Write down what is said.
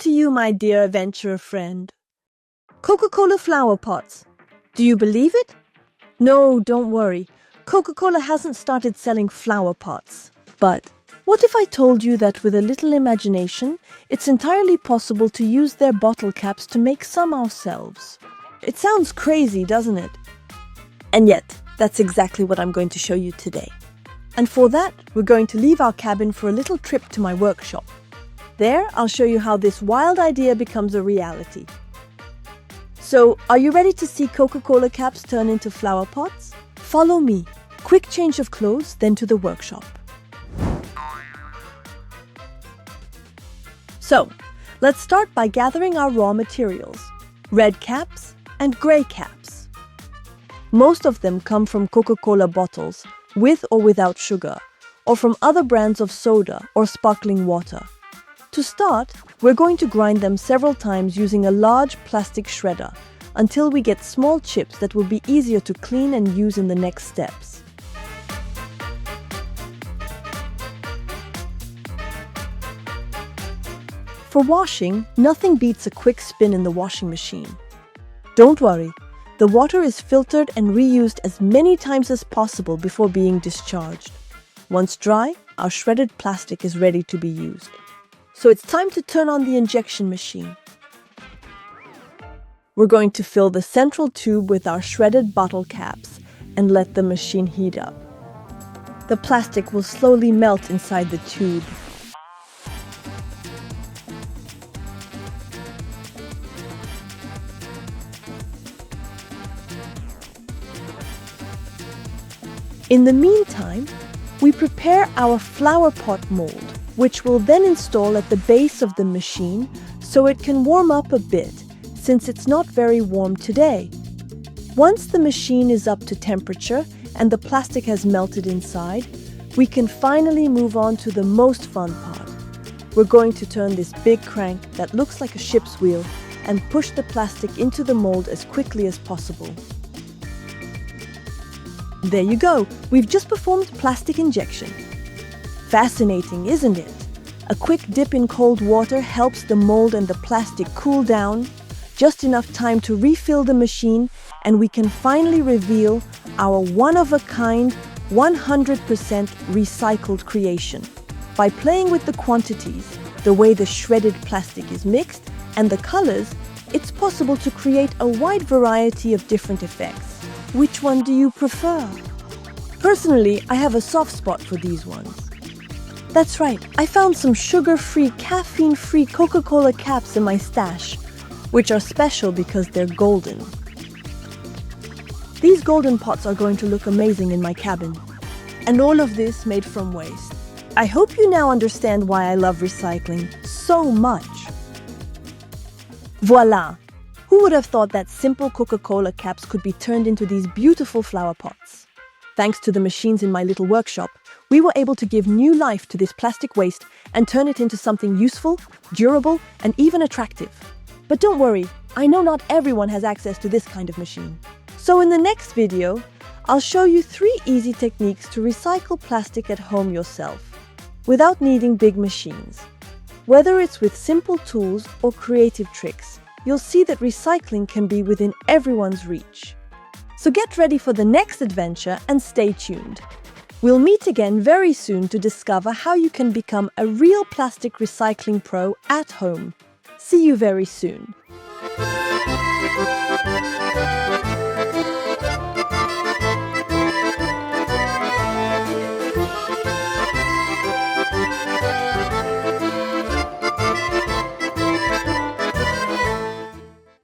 to you, my dear adventurer friend. Coca-Cola flower pots. Do you believe it? No, don't worry. Coca-Cola hasn't started selling flower pots. But what if I told you that with a little imagination, it's entirely possible to use their bottle caps to make some ourselves? It sounds crazy, doesn't it? And yet, that's exactly what I'm going to show you today. And for that, we're going to leave our cabin for a little trip to my workshop. There, I'll show you how this wild idea becomes a reality. So, are you ready to see Coca-Cola caps turn into flower pots? Follow me. Quick change of clothes, then to the workshop. So, let's start by gathering our raw materials. Red caps and gray caps. Most of them come from Coca-Cola bottles, with or without sugar, or from other brands of soda or sparkling water. To start, we're going to grind them several times using a large plastic shredder until we get small chips that will be easier to clean and use in the next steps. For washing, nothing beats a quick spin in the washing machine. Don't worry, the water is filtered and reused as many times as possible before being discharged. Once dry, our shredded plastic is ready to be used. So it's time to turn on the injection machine. We're going to fill the central tube with our shredded bottle caps and let the machine heat up. The plastic will slowly melt inside the tube. In the meantime, we prepare our flower pot mold, which we'll then install at the base of the machine so it can warm up a bit, since it's not very warm today. Once the machine is up to temperature and the plastic has melted inside, we can finally move on to the most fun part. We're going to turn this big crank that looks like a ship's wheel and push the plastic into the mold as quickly as possible. There you go, we've just performed plastic injection. Fascinating, isn't it? A quick dip in cold water helps the mold and the plastic cool down, just enough time to refill the machine, and we can finally reveal our one-of-a-kind, 100% recycled creation. By playing with the quantities, the way the shredded plastic is mixed, and the colors, it's possible to create a wide variety of different effects. Which one do you prefer? Personally, I have a soft spot for these ones. That's right, I found some sugar-free, caffeine-free Coca-Cola caps in my stash, which are special because they're golden. These golden pots are going to look amazing in my cabin. And all of this made from waste. I hope you now understand why I love recycling so much. Voila! Who would have thought that simple Coca-Cola caps could be turned into these beautiful flower pots? Thanks to the machines in my little workshop, we were able to give new life to this plastic waste and turn it into something useful, durable, and even attractive. But don't worry, I know not everyone has access to this kind of machine. So in the next video, I'll show you 3 easy techniques to recycle plastic at home yourself, without needing big machines. Whether it's with simple tools or creative tricks, you'll see that recycling can be within everyone's reach. So get ready for the next adventure and stay tuned. We'll meet again very soon to discover how you can become a real plastic recycling pro at home. See you very soon.